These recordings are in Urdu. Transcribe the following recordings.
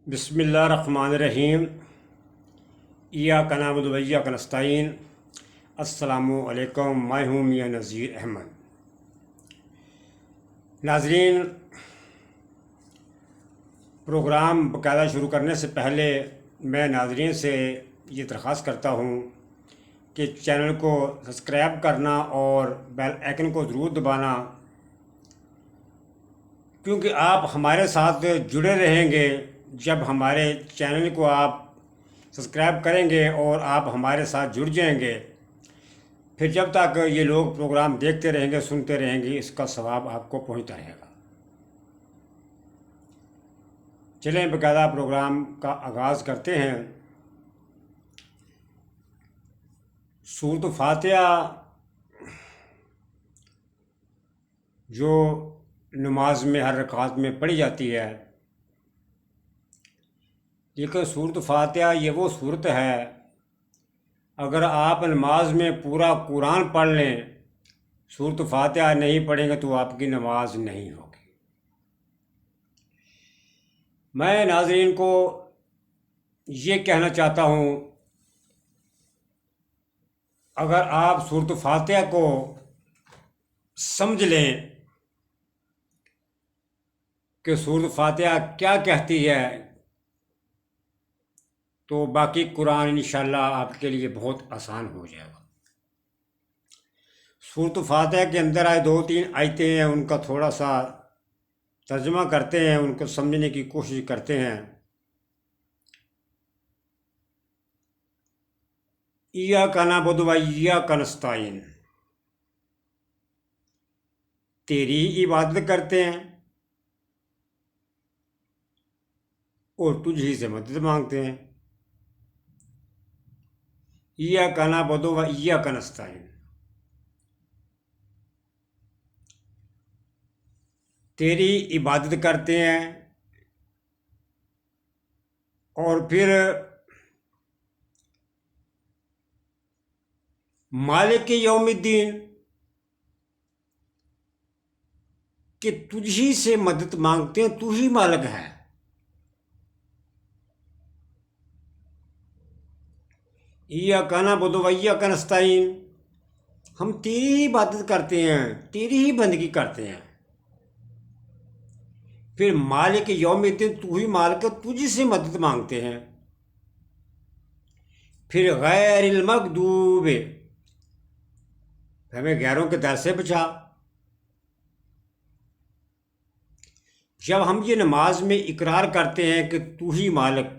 بسم اللہ الرحمن الرحیم۔ ایاک نعبد و ایاک نستعین۔ السلام علیکم، میں ہوں میاں نذیر احمد۔ ناظرین، پروگرام باقاعدہ شروع کرنے سے پہلے میں ناظرین سے یہ درخواست کرتا ہوں کہ چینل کو سبسکرائب کرنا اور بیل آئیکن کو ضرور دبانا، کیونکہ آپ ہمارے ساتھ جڑے رہیں گے جب ہمارے چینل کو آپ سبسکرائب کریں گے اور آپ ہمارے ساتھ جڑ جائیں گے۔ پھر جب تک یہ لوگ پروگرام دیکھتے رہیں گے، سنتے رہیں گے، اس کا ثواب آپ کو پہنچتا رہے گا۔ چلیں باقاعدہ پروگرام کا آغاز کرتے ہیں۔ سورۃ فاتحہ جو نماز میں ہر رکعت میں پڑھی جاتی ہے، لیکن سورۃ فاتحہ یہ وہ صورت ہے، اگر آپ نماز میں پورا قرآن پڑھ لیں، سورۃ فاتحہ نہیں پڑھیں گے تو آپ کی نماز نہیں ہوگی۔ میں ناظرین کو یہ کہنا چاہتا ہوں، اگر آپ سورۃ فاتحہ کو سمجھ لیں کہ سورۃ فاتحہ کیا کہتی ہے، تو باقی قرآن انشاءاللہ آپ کے لیے بہت آسان ہو جائے گا۔ سورۃ فاتحہ کے اندر آئے 2-3 آیتیں ہیں، ان کا تھوڑا سا ترجمہ کرتے ہیں، ان کو سمجھنے کی کوشش کرتے ہیں۔ ایاک نعبد و ایاک نستعین، تیری ہی عبادت کرتے ہیں اور تجھ ہی سے مدد مانگتے ہیں۔ ایاک نعبد و ایاک نستعین، تیری عبادت کرتے ہیں، اور پھر مالک یوم الدین، کہ تجھ ہی سے مدد مانگتے ہیں، تو ہی مالک ہے۔ ایاک نعبد و ایاک نستعین، ہم تیری ہی عبادت کرتے ہیں، تیری ہی بندگی کرتے ہیں۔ پھر مالک یوم الدین، تو ہی مالک ہے، تجھ سے مدد مانگتے ہیں۔ پھر غیر المغضوب، ہمیں غیروں کے در سے بچا۔ جب ہم یہ نماز میں اقرار کرتے ہیں کہ تو ہی مالک،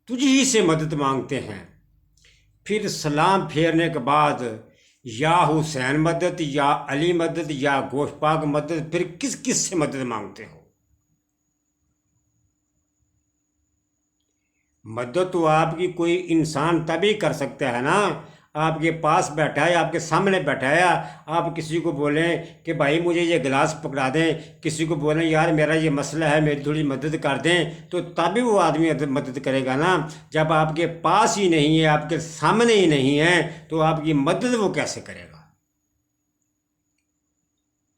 تجھ ہی سے مدد مانگتے ہیں، پھر سلام پھیرنے کے بعد یا حسین مدد، یا علی مدد، یا گوشت پاک مدد، پھر کس کس سے مدد مانگتے ہو؟ مدد تو آپ کی کوئی انسان تبھی کر سکتا ہے نا، آپ کے پاس بیٹھا ہے، آپ کے سامنے بیٹھا ہے۔ آپ کسی کو بولیں کہ بھائی مجھے یہ گلاس پکڑا دیں، کسی کو بولیں یار میرا یہ مسئلہ ہے، میری تھوڑی مدد کر دیں، تو تبھی وہ آدمی مدد کرے گا نا۔ جب آپ کے پاس ہی نہیں ہے، آپ کے سامنے ہی نہیں ہے، تو آپ کی مدد وہ کیسے کرے گا؟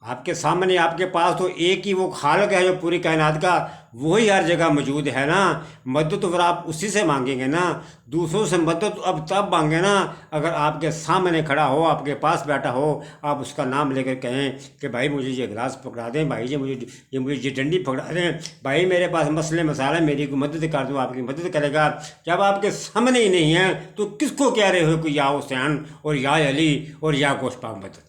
آپ کے سامنے، آپ کے پاس تو ایک ہی وہ خالق ہے جو پوری کائنات کا، وہی ہر جگہ موجود ہے نا۔ مدد تو پھر آپ اسی سے مانگیں گے نا۔ دوسروں سے مدد اب تب مانگے نا اگر آپ کے سامنے کھڑا ہو، آپ کے پاس بیٹھا ہو، آپ اس کا نام لے کر کہیں کہ بھائی مجھے یہ گلاس پکڑا دیں، بھائی مجھے یہ ڈنڈی پکڑا دیں، بھائی میرے پاس مسئلے مسائل ہیں، میری کو مدد کر دو، آپ کی مدد کرے گا۔ جب آپ کے سامنے ہی نہیں ہے تو کس کو کہہ رہے ہو کہ یا حسین اور یا علی اور یا گوشت پاک مدد؟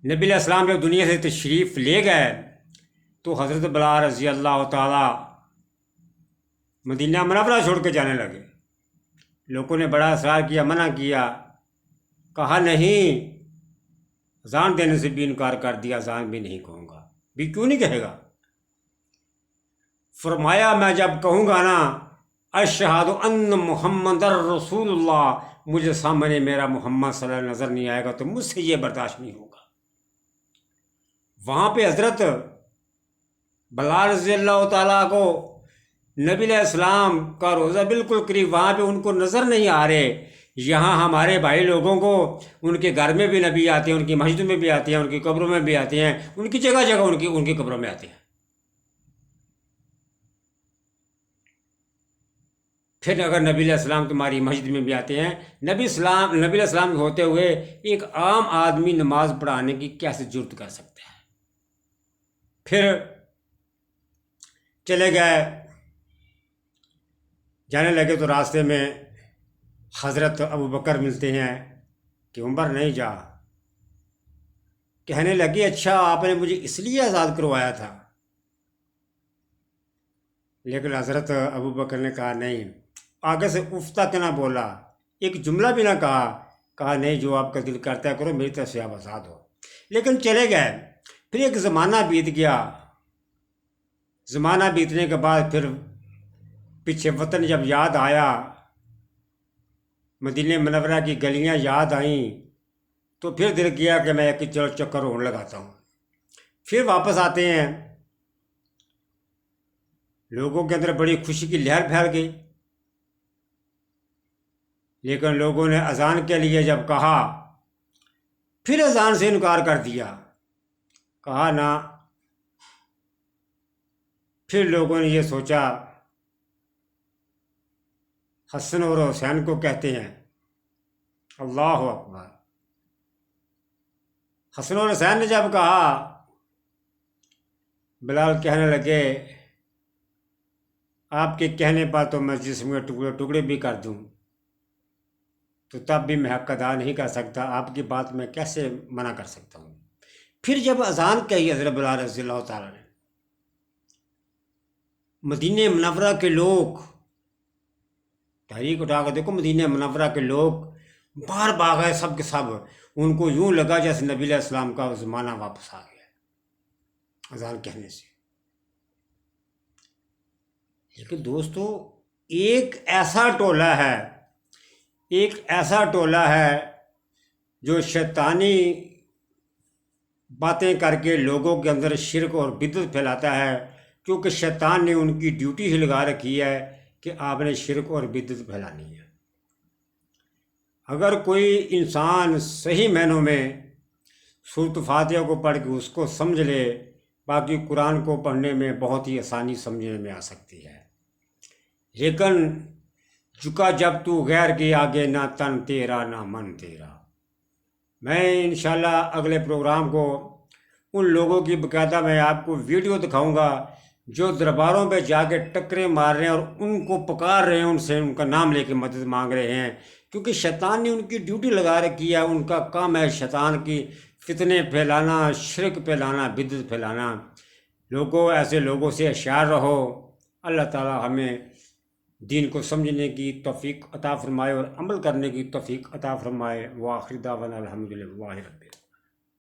نبی علیہ السلام جب دنیا سے تشریف لے گئے تو حضرت بلال رضی اللہ تعالی مدینہ منورہ چھوڑ کے جانے لگے۔ لوگوں نے بڑا اصرار کیا، منع کیا، کہا نہیں، اذان دینے سے بھی انکار کر دیا، اذان بھی نہیں کہوں گا۔ بھی کیوں نہیں کہے گا؟ فرمایا میں جب کہوں گا نا اشہد ان محمد رسول اللہ، مجھے سامنے میرا محمد صلی اللہ علیہ وسلم نظر نہیں آئے گا تو مجھ سے یہ برداشت نہیں ہوگا۔ وہاں پہ حضرت بلال رضی اللہ تعالیٰ کو نبی علیہ السلام کا روزہ بالکل قریب، وہاں پہ ان کو نظر نہیں آ رہے یہاں ہمارے بھائی لوگوں کو ان کے گھر میں بھی نبی آتے ہیں، ان کی مسجد میں بھی آتے ہیں، ان کی قبروں میں بھی آتے ہیں، ان کی جگہ جگہ ان کی قبروں میں آتے ہیں۔ پھر اگر نبی علیہ السلام تمہاری مسجد میں بھی آتے ہیں، نبی علیہ السلام ہوتے ہوئے ایک عام آدمی نماز پڑھانے کی کیسے جرت کر سکتا ہے؟ پھر چلے گئے، جانے لگے تو راستے میں حضرت ابو بکر ملتے ہیں کہ عمر نہیں جا۔ کہنے لگے اچھا آپ نے مجھے اس لیے آزاد کروایا تھا؟ لیکن حضرت ابو بکر نے کہا نہیں، آگے سے اف تک نہ بولا، ایک جملہ بھی نہ کہا نہیں، جو آپ کا دل کرتا ہے کرو، میری طرف سے آپ آزاد ہو۔ لیکن چلے گئے۔ پھر ایک زمانہ بیت گیا۔ زمانہ بیتنے کے بعد پھر پیچھے وطن جب یاد آیا، مدینہ منورہ کی گلیاں یاد آئیں، تو پھر دل کیا کہ میں ایک چلو چکر اور لگاتا ہوں۔ پھر واپس آتے ہیں، لوگوں کے اندر بڑی خوشی کی لہر پھیل گئی، لیکن لوگوں نے اذان کے لیے جب کہا، پھر اذان سے انکار کر دیا، کہا نہ۔ پھر لوگوں نے یہ سوچا حسن اور حسین کو کہتے ہیں، اللہ اکبر۔ حسن اور حسین نے جب کہا، بلال کہنے لگے آپ کے کہنے پر تو میں جسم کے ٹکڑے ٹکڑے بھی کر دوں تو تب بھی میں حق ادا نہیں کر سکتا، آپ کی بات میں کیسے منع کر سکتا ہوں؟ پھر جب اذان کہی حضرت بلال رضی اللہ تعالیٰ نے، مدینہ منورہ کے لوگ، تحریک اٹھا کر دیکھو، مدینہ منورہ کے لوگ باہر بھاگ گئے، سب کے سب۔ ان کو یوں لگا جیسے نبی علیہ السلام کا زمانہ واپس آ گیا اذان کہنے سے۔ لیکن دوستو، ایک ایسا ٹولہ ہے جو شیطانی باتیں کر کے لوگوں کے اندر شرک اور بدعت پھیلاتا ہے، کیونکہ شیطان نے ان کی ڈیوٹی ہی لگا رکھی ہے کہ آپ نے شرک اور بدعت پھیلانی ہے۔ اگر کوئی انسان صحیح معنوں میں سورۃ فاتحہ کو پڑھ کے اس کو سمجھ لے، باقی قرآن کو پڑھنے میں بہت ہی آسانی سمجھنے میں آ سکتی ہے۔ لیکن جھکا جب تو غیر کے آگے، نہ تن تیرا نہ من تیرا۔ میں انشاءاللہ اگلے پروگرام کو ان لوگوں کی باقاعدہ میں آپ کو ویڈیو دکھاؤں گا جو درباروں پہ جا کے ٹکریں مار رہے ہیں اور ان کو پکار رہے ہیں، ان سے ان کا نام لے کے مدد مانگ رہے ہیں، کیونکہ شیطان نے ان کی ڈیوٹی لگا رکھی ہے۔ ان کا کام ہے شیطان کی فتنے پھیلانا، شرک پھیلانا، بدعت پھیلانا۔ لوگوں، ایسے لوگوں سے ہوشیار رہو۔ اللہ تعالی ہمیں دین کو سمجھنے کی توفیق عطا فرمائے اور عمل کرنے کی توفیق عطا فرمائے۔ وآخر دعوانا الحمدللہ رب العالمین۔